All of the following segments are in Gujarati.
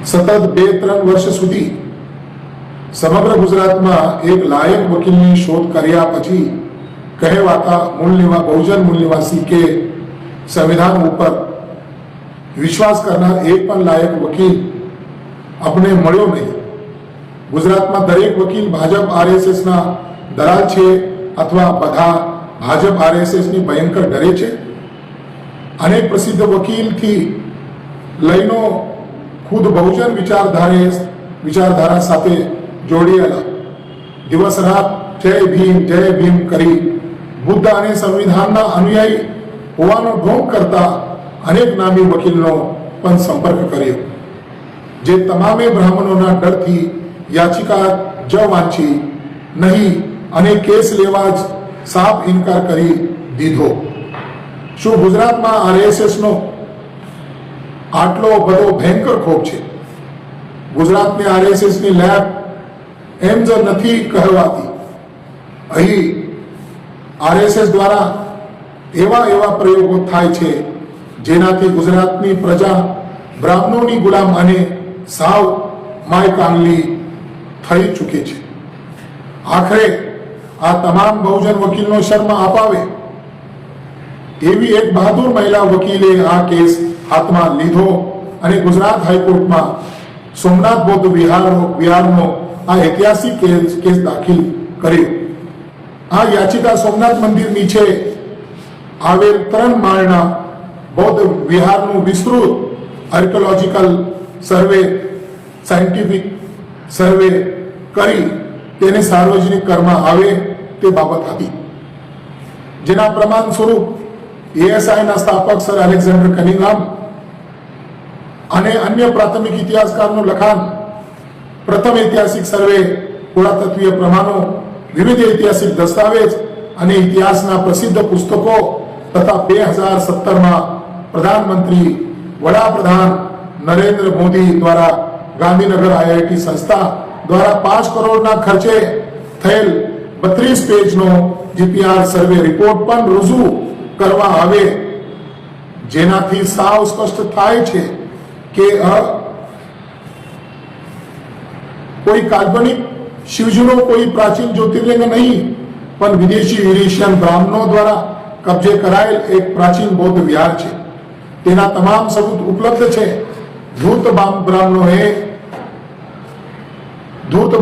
સતત 2-3 વર્ષ સુધી સમગ્ર ગુજરાતમાં એક લાયક વકીલની શોધ કર્યા પછી કહેવાતા બહુજન મૂળ નિવાસી કે સંવિધાન ઉપર વિશ્વાસ કરનાર એક પણ લાયક વકીલ આપણે મળ્યો નહીં. ગુજરાતમાં દરેક વકીલ ભાજપ આરએસએસના દલાલ છે અથવા બધા ભાજપ આરએસએસની ભયંકર ડરે છે. અનેક પ્રસિદ્ધ વકીલથી લઈને ખુદ બહુજન વિચારધારા સાથે જોડાયેલા દિવસ રાત જય ભીમ કરી બુદ્ધ અને સંવિધાનના અનુયાયી હોવાનો ઢોંગ કરતા અનેક નામી વકીલનો પણ સંપર્ક કર્યો, જે તમામે બ્રાહ્મણોના ડરથી યાચિકા જ વાંચી નહીં અને કેસ લેવા જ સાફ ઇનકાર કરી દીધો. શું ગુજરાતમાં આરએસએસનો આટલો બધો ભયંકર ખોફ છે? ગુજરાતની આરએસએસની લેબ એમ જ નથી કહેવાતી. અહીં આરએસએસ દ્વારા એવા પ્રયોગો થાય છે જેનાથી ગુજરાતની પ્રજા બ્રાહ્મણોની ગુલામ અને સાવ માય કાંગલી થઈ ચૂકી છે. આખરે આ તમામ બહુજન વકીલનો શર્મ અપાવે એવી એક બહાદુર મહિલા વકીલે આ કેસ હાથમાં લીધો અને ગુજરાત હાઈકોર્ટમાં સોમનાથ બૌદ્ધ વિહારનો આ ઐતિહાસિક કેસ દાખલ કર્યો. આ યાચિકા સોમનાથ મંદિર નીચે આવેલ 3 માળના બૌદ્ધ વિહારનું વિસ્તૃત આર્કિયોલોજીકલ સર્વે, સાયન્ટિફિક સર્વે કરી તેને સાર્વજનિક કરવામાં આવે તે બાબત હતી, જેના પ્રમાણ સ્વરૂપ એએસઆઈના સ્થાપક સર એલેક્ઝાન્ડર કનિંઘહામ અને અન્ય પ્રાથમિક ઇતિહાસકારનું લખાણ, પ્રથમ ઐતિહાસિક સર્વે, પુરાતત્વીય પ્રમાણો, વિવિધ ઐતિહાસિક દસ્તાવેજ અને ઇતિહાસના પ્રસિદ્ધ પુસ્તકો તથા 2017માં પ્રધાનમંત્રી વડાપ્રધાન નરેન્દ્ર મોદી દ્વારા ગાંધીનગર આઈઆઈટી સંસ્થા દ્વારા 5 કરોડના ખર્ચે થયેલ 32 પેજનો જીપીઆર સર્વે રિપોર્ટ પણ રજૂ કરવા આવે, જેનાથી સાવ સ્પષ્ટ થાય છે કે કોઈ કાલ્પનિક શિવજીનો કોઈ પ્રાચીન જ્યોતિર્લિંગ નહીં, પણ વિદેશી યુરેશિયન બ્રાહ્મણો દ્વારા કબજે કરાયેલ એક પ્રાચીન બૌદ્ધ વિહાર છે. તેના તમામ સબૂત ઉપલબ્ધ છે. ધૂર્ત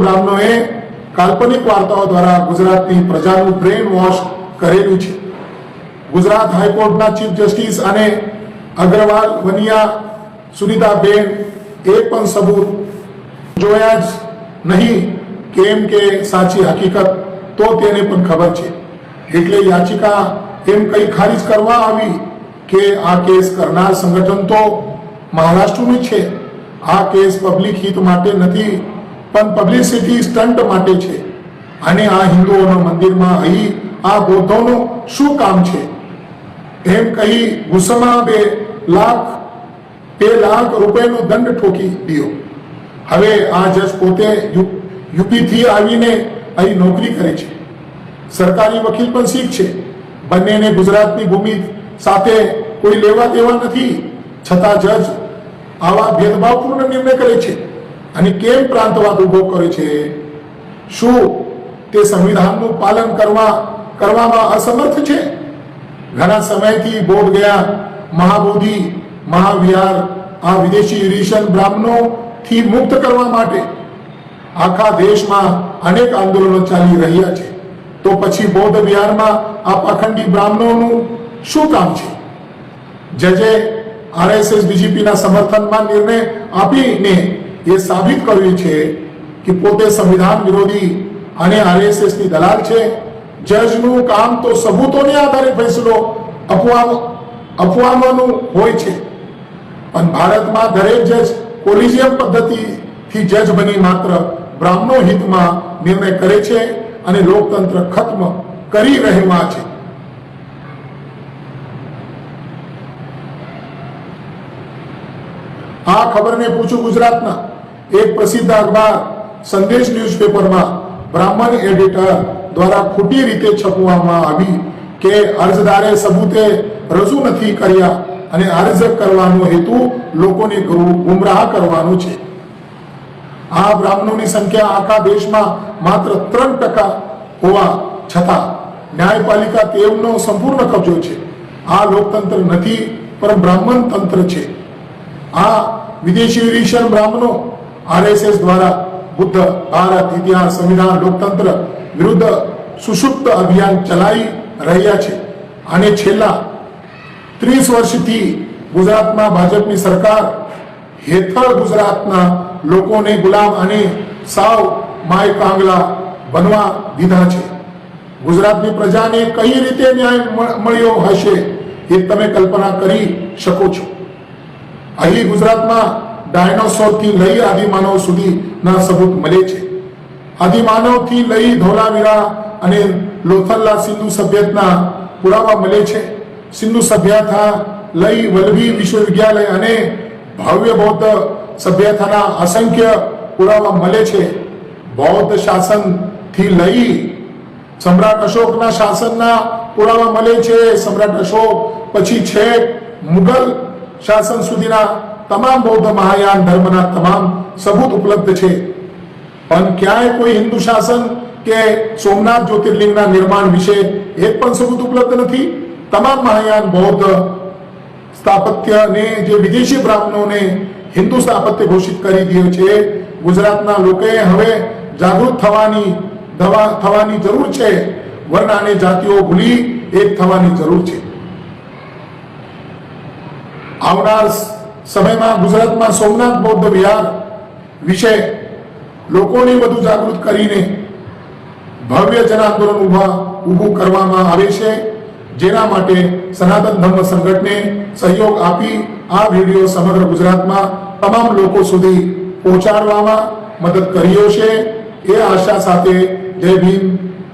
બ્રાહ્મણોએ કાલ્પનિક વાર્તાઓ દ્વારા ગુજરાતની પ્રજાનું બ્રેન વોશ કરેલું છે. ગુજરાત હાઈકોર્ટના ચીફ જસ્ટિસ અને અગ્રવાલ, વનિયા, સુનિતાબેન એ પણ સબૂત જોયા જ નહીં, કેમ કે સાચી હકીકત તો તેને પણ ખબર છે. એટલે યાચિકા એમ કઈ ખારીજ કરવા આવી કે આ કેસ કરનાર સંગઠન તો મહારાષ્ટ્રનું છે. આ કેસ પબ્લિક હિત માટે નથી, પણ પબ્લિસિટી સ્ટન્ટ માટે છે. અને આ હિન્દુઓના મંદિરમાં અહીં આ બૌદ્ધોનું શું કામ છે એમ કહી ગુસ્સામાં 2 લાખ રૂપિયાનો દંડ ઠોકી દીધો. હવે આ જજ પોતે યુપીથી આવીને અહીં નોકરી કરે છે. સરકારી વકીલ પણ શીખ છે. બંનેને ગુજરાતની ભૂમિ સાથે કોઈ લેવા દેવા નથી, છતાં જજ આવા ભેદભાવપૂર્ણ નિર્ણય કરે છે. અને કેમ પ્રાંતવાદ ઉભો કરે છે? શું તે સંવિધાનનું પાલન કરવામાં અસમર્થ છે? ઘણા સમયથી બોધ ગયા મહાબોધિ મહાવિહાર આ વિદેશી યુરેશિયન બ્રાહ્મણોથી મુક્ત કરવા માટે આખા દેશમાં અનેક આંદોલનો ચાલી રહ્યા છે. તો પછી બૌદ્ધ વિહારમાં આ પાખંડી બ્રાહ્મણોનું શું કામ છે? જજે આરએસએસ બીજેપીના સમર્થનમાં નિર્ણય આપીને એ સાબિત કર્યું છે કે પોતે સંવિધાન વિરોધી અને આરએસએસની દલાલ છે. જજનું કામ તો સબૂતોને આધારે ફેસલો અપવાનું હોય છે, પણ ભારતમાં દરેક જજ કોલિજિયમ પદ્ધતિથી જજ બની માત્ર બ્રાહ્મણો હિતમાં નિર્ણય કરે છે અને લોકતંત્ર ખત્મ કરી રહ્યા છે. આ ખબરને પૂછું ગુજરાતના એક પ્રસિદ્ધ અખબાર સંદેશ ન્યૂઝપેપરમાં બ્રાહ્મણ એડિટર દ્વારા ખોટી રીતે છપવામાં આવી કે અરજદારે સબૂતે રજૂ નથી કર્યા અને અરજ કરવાનો હેતુ લોકોને ગુમરાહ કરવાનો છે. આ બ્રાહ્મણોની સંખ્યા આખા દેશમાં માત્ર 3% હોવા છતાં ન્યાયપાલિકા તેમનો સંપૂર્ણ કબજો છે. આ લોકતંત્ર નથી, પણ બ્રાહ્મણ તંત્ર છે. આ વિદેશી ઈર્ષણ બ્રાહ્મણો RSS દ્વારા બુદ્ધ, ભારત, ઇતિહાસ, સંવિધાન, લોકતંત્ર વિરુદ્ધ સુષુપ્ત અભિયાન ચલાવી રહ્યા છે. અને છેલ્લા 30 વર્ષથી ગુજરાતમાં ભાજપની સરકાર હેઠળ ગુજરાતના લોકોને ગુલામ અને સાવ માય કાંગલા બનવા દીધા છે. ગુજરાતની પ્રજાને કઈ રીતે ન્યાય મળ્યો હશે એ તમે કલ્પના કરી શકો છો. અહીં ગુજરાતમાં ડાયનોસોરથી લઈ આદિમાનવ સુધીના સબૂત મળે છે. આદિમાનવથી લઈ ધોલાવીરા અને લોથલના સિંધુ સભ્યતાના પુરાવા મળે છે. સિંધુ સભ્યતા લઈ વલ્લભી વિશ્વવિદ્યાલય અને ભવ્ય બૌદ્ધ સભ્યતાના અસંખ્ય પુરાવા મળે છે. બૌદ્ધ શાસનથી લઈ સમ્રાટ અશોકના શાસનના પુરાવા મળે છે. સમ્રાટ અશોક પછી છેક મુગલ શાસન સુધીના તમામ બૌદ્ધ મહાયાન ધર્મના તમામ સબૂત ઉપલબ્ધ છે. પણ ક્યાંય કોઈ હિન્દુ શાસન કે સોમનાથ જ્યોતિર્લિંગના નિર્માણ વિશે એક પણ સબૂત ઉપલબ્ધ નથી. તમામ મહાયાન બૌદ્ધ સ્થાપત્યને જે વિદેશી બ્રાહ્મણોને હિન્દુ સ્થાપત્ય ઘોષિત કરી દીધું છે. ગુજરાતના લોકોએ હવે જાગૃત થવાની જરૂર છે. વર્ણ અને જાતિઓ ભૂલી એક થવાની જરૂર છે. આવનાર સમયમાં ગુજરાતમાં સોમનાથ બૌદ્ધ વિહાર વિશે લોકોને વધુ જાગૃત કરીને ભવ્ય જન આંદોલન ઊભું કરવામાં આવે છે. જેના માટે સનાતન ધર્મ સંગઠને સહયોગ આપી આ વિડીયો સમગ્ર ગુજરાતમાં તમામ લોકો સુધી પહોંચાડવામાં મદદ કર્યો છે. એ આશા સાથે જય ભીમ,